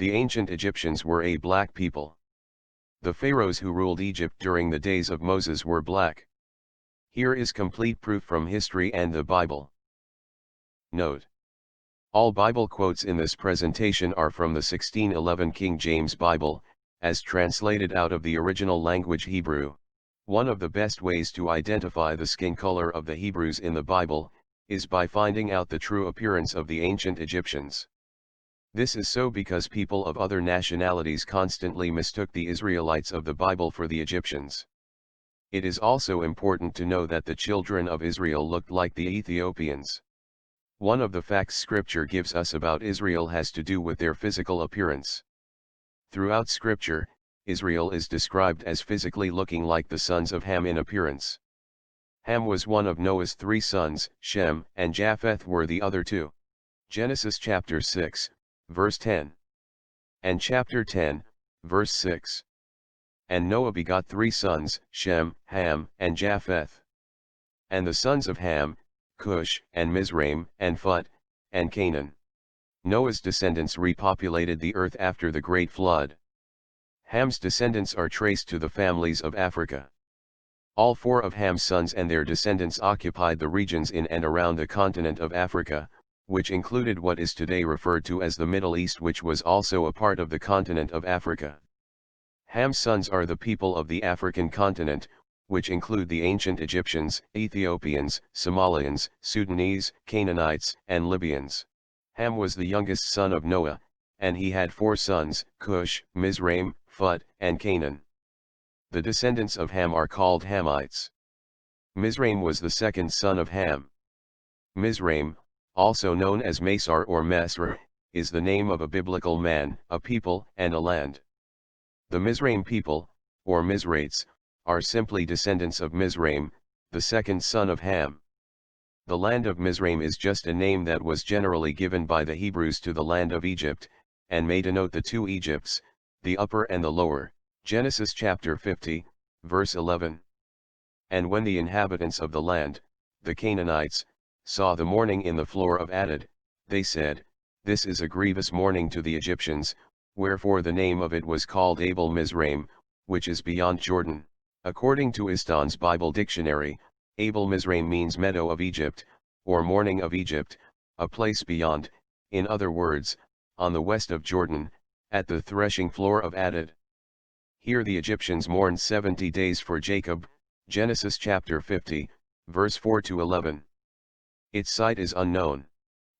The ancient Egyptians were a black people. The pharaohs who ruled Egypt during the days of Moses were black. Here is complete proof from history and the Bible. Note: all Bible quotes in this presentation are from the 1611 King James Bible, as translated out of the original language Hebrew. One of the best ways to identify the skin color of the Hebrews in the Bible, is by finding out the true appearance of the ancient Egyptians. This is so because people of other nationalities constantly mistook the Israelites of the Bible for the Egyptians. It is also important to know that the children of Israel looked like the Ethiopians. One of the facts Scripture gives us about Israel has to do with their physical appearance. Throughout Scripture, Israel is described as physically looking like the sons of Ham in appearance. Ham was one of Noah's 3 sons, Shem and Japheth were the other 2. Genesis chapter 6, verse 10. And chapter 10, verse 6. And Noah begot 3 sons, Shem, Ham, and Japheth. And the sons of Ham, Cush, and Mizraim, and Phut, and Canaan. Noah's descendants repopulated the earth after the great flood. Ham's descendants are traced to the families of Africa. All 4 of Ham's sons and their descendants occupied the regions in and around the continent of Africa, which included what is today referred to as the Middle East, which was also a part of the continent of Africa. Ham's sons are the people of the African continent, which include the ancient Egyptians, Ethiopians, Somalians, Sudanese, Canaanites, and Libyans. Ham was the youngest son of Noah, and he had 4 sons, Cush, Mizraim, Phut, and Canaan. The descendants of Ham are called Hamites. Mizraim was the second son of Ham. Mizraim, also known as Masar or Mesr, is the name of a biblical man, a people, and a land. The Mizraim people, or Mizrates, are simply descendants of Mizraim, the second son of Ham. The land of Mizraim is just a name that was generally given by the Hebrews to the land of Egypt, and may denote the 2 Egypts, the upper and the lower. Genesis chapter 50, verse 11. And when the inhabitants of the land, the Canaanites, saw the mourning in the floor of Atad, they said, "This is a grievous mourning to the Egyptians," wherefore the name of it was called Abel Mizraim, which is beyond Jordan. According to Iston's Bible Dictionary, Abel Mizraim means meadow of Egypt, or mourning of Egypt, a place beyond, in other words, on the west of Jordan, at the threshing floor of Atad. Here the Egyptians mourned 70 days for Jacob, Genesis chapter 50, verse 4 to 11. Its site is unknown.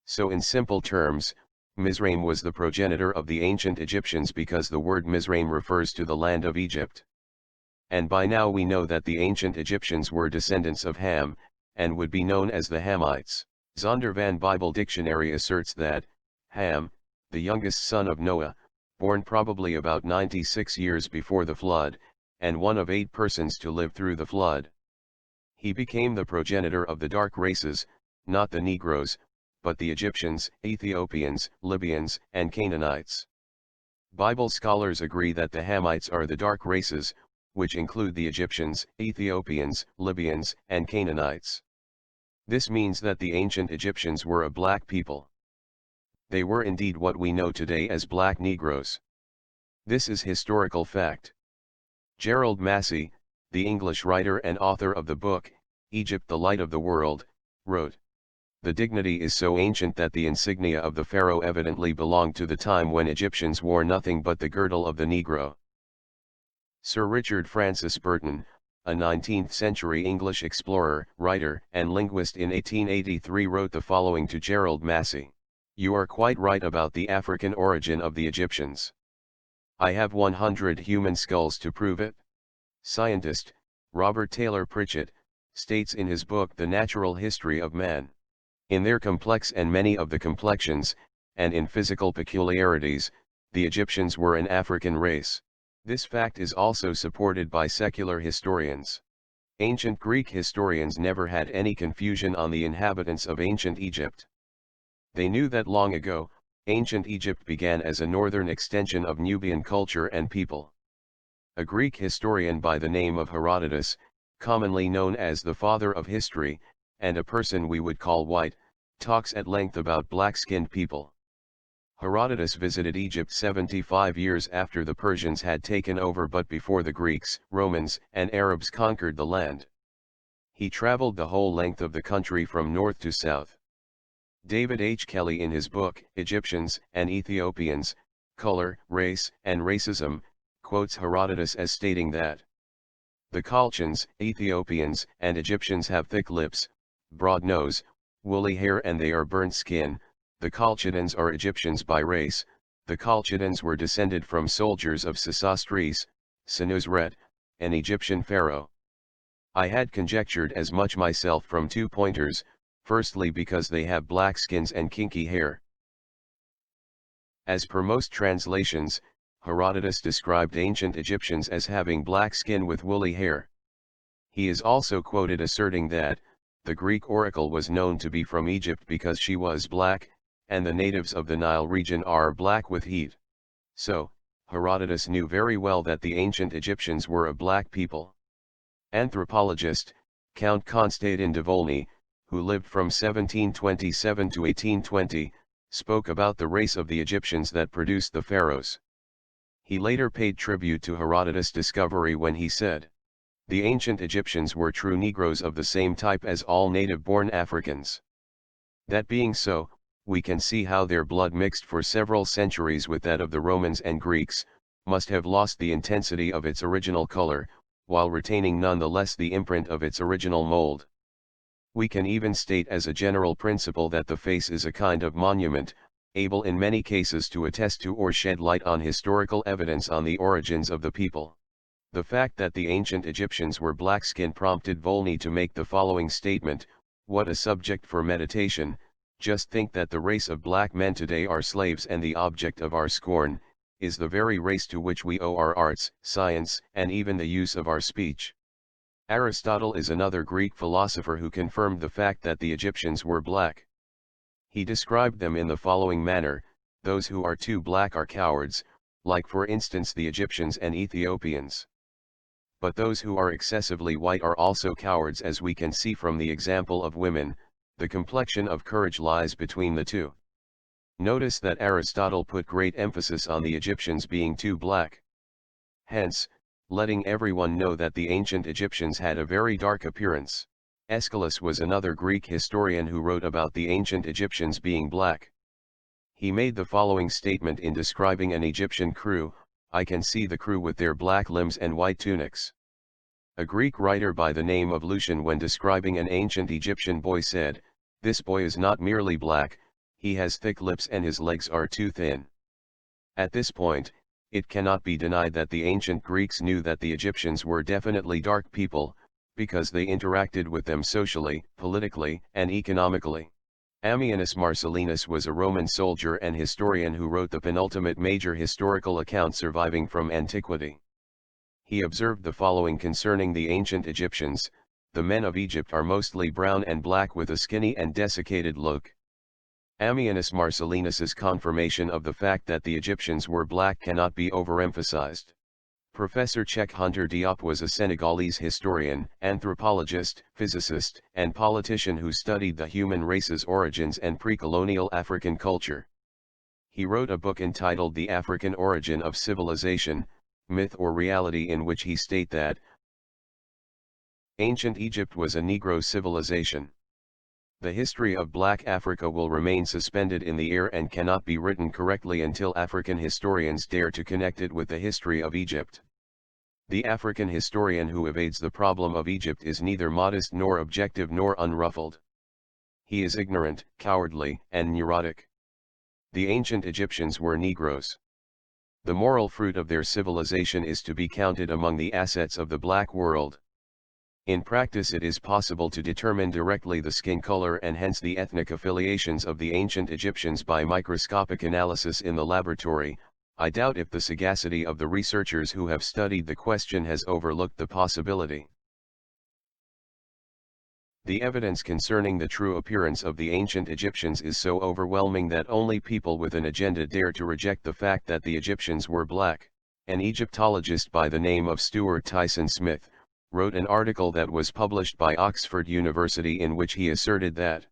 So in simple terms, Mizraim was the progenitor of the ancient Egyptians because the word Mizraim refers to the land of Egypt. And by now we know that the ancient Egyptians were descendants of Ham, and would be known as the Hamites. Zondervan Bible Dictionary asserts that, Ham, the youngest son of Noah, born probably about 96 years before the flood, and one of 8 persons to live through the flood. He became the progenitor of the dark races, not the Negroes, but the Egyptians, Ethiopians, Libyans, and Canaanites. Bible scholars agree that the Hamites are the dark races, which include the Egyptians, Ethiopians, Libyans, and Canaanites. This means that the ancient Egyptians were a black people. They were indeed what we know today as black Negroes. This is historical fact. Gerald Massey, the English writer and author of the book, Egypt the Light of the World, wrote, "The dignity is so ancient that the insignia of the pharaoh evidently belonged to the time when Egyptians wore nothing but the girdle of the Negro." Sir Richard Francis Burton, a 19th-century English explorer, writer, and linguist in 1883 wrote the following to Gerald Massey. "You are quite right about the African origin of the Egyptians. I have 100 human skulls to prove it." Scientist, Robert Taylor Pritchett, states in his book The Natural History of Man, "In their complex and many of the complexions, and in physical peculiarities, the Egyptians were an African race." This fact is also supported by secular historians. Ancient Greek historians never had any confusion on the inhabitants of ancient Egypt. They knew that long ago, ancient Egypt began as a northern extension of Nubian culture and people. A Greek historian by the name of Herodotus, commonly known as the father of history, and a person we would call white, talks at length about black-skinned people. Herodotus visited Egypt 75 years after the Persians had taken over but before the Greeks, Romans, and Arabs conquered the land. He traveled the whole length of the country from north to south. David H. Kelly in his book, Egyptians and Ethiopians, Color, Race, and Racism, quotes Herodotus as stating that the Colchians, Ethiopians, and Egyptians have thick lips, broad nose, woolly hair and they are burnt skin. The Colchidans are Egyptians by race. The Colchidans were descended from soldiers of Sesostris, Senusret, an Egyptian pharaoh. I had conjectured as much myself from 2 pointers, firstly because they have black skins and kinky hair. As per most translations, Herodotus described ancient Egyptians as having black skin with woolly hair. He is also quoted asserting that, the Greek oracle was known to be from Egypt because she was black, and the natives of the Nile region are black with heat. So, Herodotus knew very well that the ancient Egyptians were a black people. Anthropologist, Count Konstantin de Volney, who lived from 1727 to 1820, spoke about the race of the Egyptians that produced the pharaohs. He later paid tribute to Herodotus' discovery when he said, "The ancient Egyptians were true Negroes of the same type as all native-born Africans. That being so, we can see how their blood mixed for several centuries with that of the Romans and Greeks, must have lost the intensity of its original color, while retaining nonetheless the imprint of its original mold. We can even state as a general principle that the face is a kind of monument, able in many cases to attest to or shed light on historical evidence on the origins of the people." The fact that the ancient Egyptians were black-skinned prompted Volney to make the following statement: "What a subject for meditation! Just think that the race of black men today are slaves and the object of our scorn, is the very race to which we owe our arts, science, and even the use of our speech." Aristotle is another Greek philosopher who confirmed the fact that the Egyptians were black. He described them in the following manner: those who are too black are cowards, like for instance the Egyptians and Ethiopians. But those who are excessively white are also cowards, as we can see from the example of women. The complexion of courage lies between the two. Notice that Aristotle put great emphasis on the Egyptians being too black. Hence, letting everyone know that the ancient Egyptians had a very dark appearance. Aeschylus was another Greek historian who wrote about the ancient Egyptians being black. He made the following statement in describing an Egyptian crew: "I can see the crew with their black limbs and white tunics." A Greek writer by the name of Lucian, when describing an ancient Egyptian boy, said, "This boy is not merely black, he has thick lips and his legs are too thin." At this point, it cannot be denied that the ancient Greeks knew that the Egyptians were definitely dark people, because they interacted with them socially, politically, and economically. Ammianus Marcellinus was a Roman soldier and historian who wrote the penultimate major historical account surviving from antiquity. He observed the following concerning the ancient Egyptians: "The men of Egypt are mostly brown and black with a skinny and desiccated look." Ammianus Marcellinus's confirmation of the fact that the Egyptians were black cannot be overemphasized. Professor Cheikh Hunter Diop was a Senegalese historian, anthropologist, physicist, and politician who studied the human race's origins and pre-colonial African culture. He wrote a book entitled The African Origin of Civilization, Myth or Reality, in which he states that ancient Egypt was a Negro civilization. The history of Black Africa will remain suspended in the air and cannot be written correctly until African historians dare to connect it with the history of Egypt. The African historian who evades the problem of Egypt is neither modest nor objective nor unruffled. He is ignorant, cowardly, and neurotic. The ancient Egyptians were Negroes. The moral fruit of their civilization is to be counted among the assets of the black world. In practice, it is possible to determine directly the skin color and hence the ethnic affiliations of the ancient Egyptians by microscopic analysis in the laboratory. I doubt if the sagacity of the researchers who have studied the question has overlooked the possibility. The evidence concerning the true appearance of the ancient Egyptians is so overwhelming that only people with an agenda dare to reject the fact that the Egyptians were black. An Egyptologist by the name of Stuart Tyson Smith wrote an article that was published by Oxford University in which he asserted that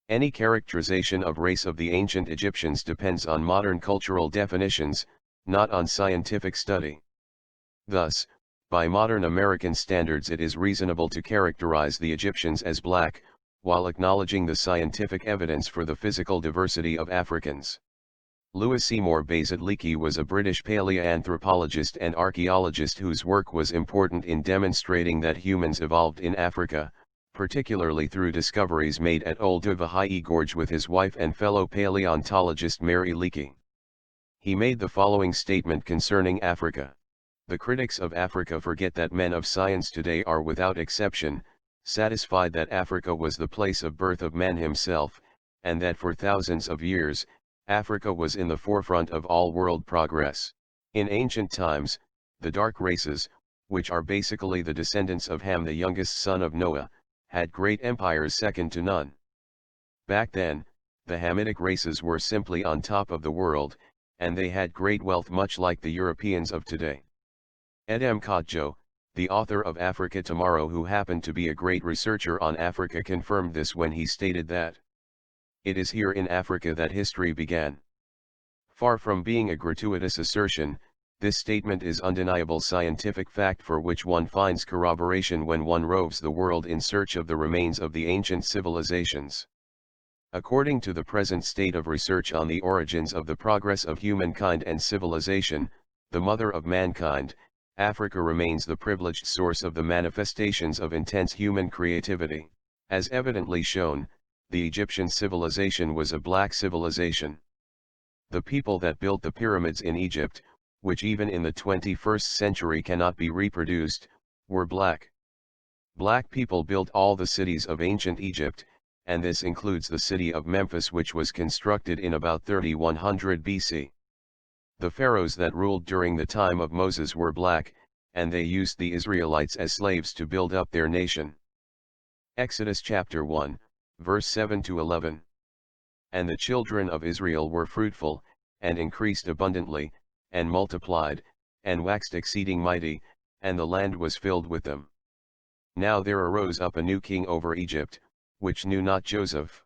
Any characterization of race of the ancient Egyptians depends on modern cultural definitions, not on scientific study. Thus, by modern American standards it is reasonable to characterize the Egyptians as black, while acknowledging the scientific evidence for the physical diversity of Africans. Louis Seymour Bazet-Leakey was a British paleoanthropologist and archaeologist whose work was important in demonstrating that humans evolved in Africa, particularly through discoveries made at Olduvai Gorge with his wife and fellow paleontologist Mary Leakey. He made the following statement concerning Africa. The critics of Africa forget that men of science today are without exception, satisfied that Africa was the place of birth of man himself, and that for thousands of years, Africa was in the forefront of all world progress. In ancient times, the dark races, which are basically the descendants of Ham the youngest son of Noah, had great empires second to none. Back then, the Hamitic races were simply on top of the world, and they had great wealth much like the Europeans of today. Edem Kodjo, the author of Africa Tomorrow, who happened to be a great researcher on Africa, confirmed this when he stated that it is here in Africa that history began. Far from being a gratuitous assertion, this statement is undeniable scientific fact for which one finds corroboration when one roves the world in search of the remains of the ancient civilizations. According to the present state of research on the origins of the progress of humankind and civilization, the mother of mankind, Africa remains the privileged source of the manifestations of intense human creativity. As evidently shown, the Egyptian civilization was a black civilization. The people that built the pyramids in Egypt, which even in the 21st century cannot be reproduced, were black. Black people built all the cities of ancient Egypt, and this includes the city of Memphis, which was constructed in about 3100 BC. The pharaohs that ruled during the time of Moses were black, and they used the Israelites as slaves to build up their nation. Exodus chapter 1, verse 7-11. And the children of Israel were fruitful, and increased abundantly, and multiplied, and waxed exceeding mighty, and the land was filled with them. Now there arose up a new king over Egypt, which knew not Joseph.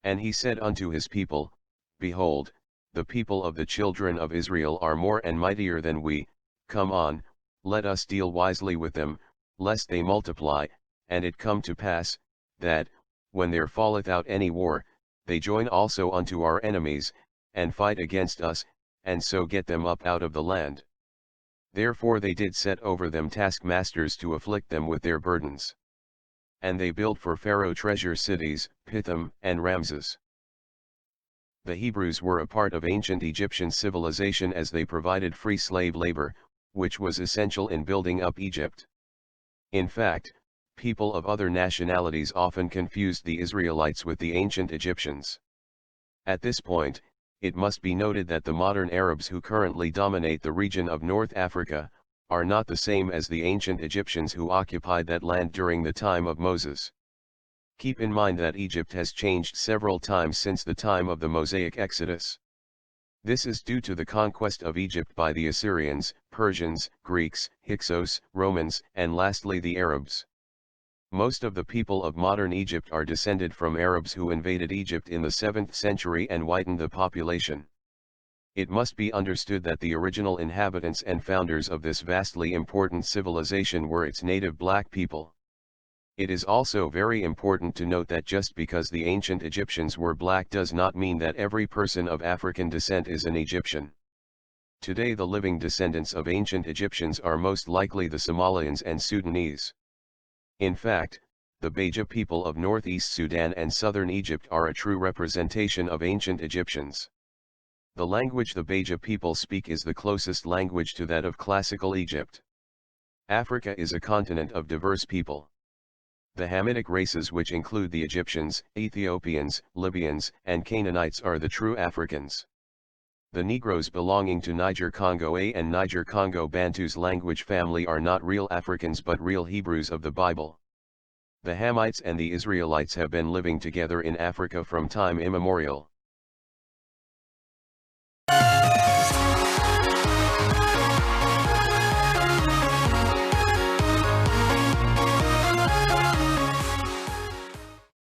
And he said unto his people, Behold, the people of the children of Israel are more and mightier than we, come on, let us deal wisely with them, lest they multiply, and it come to pass, that, when there falleth out any war, they join also unto our enemies, and fight against us, and so get them up out of the land. Therefore they did set over them taskmasters to afflict them with their burdens. And they built for Pharaoh treasure cities, Pithom and Ramses. The Hebrews were a part of ancient Egyptian civilization as they provided free slave labor, which was essential in building up Egypt. In fact, people of other nationalities often confused the Israelites with the ancient Egyptians. At this point, it must be noted that the modern Arabs who currently dominate the region of North Africa, are not the same as the ancient Egyptians who occupied that land during the time of Moses. Keep in mind that Egypt has changed several times since the time of the Mosaic Exodus. This is due to the conquest of Egypt by the Assyrians, Persians, Greeks, Hyksos, Romans, and lastly the Arabs. Most of the people of modern Egypt are descended from Arabs who invaded Egypt in the 7th century and whitened the population. It must be understood that the original inhabitants and founders of this vastly important civilization were its native black people. It is also very important to note that just because the ancient Egyptians were black does not mean that every person of African descent is an Egyptian. Today the living descendants of ancient Egyptians are most likely the Somalians and Sudanese. In fact, the Beja people of northeast Sudan and southern Egypt are a true representation of ancient Egyptians. The language the Beja people speak is the closest language to that of classical Egypt. Africa is a continent of diverse people. The Hamitic races, which include the Egyptians, Ethiopians, Libyans, and Canaanites, are the true Africans. The Negroes belonging to Niger-Congo A and Niger-Congo Bantu's language family are not real Africans but real Hebrews of the Bible. The Hamites and the Israelites have been living together in Africa from time immemorial.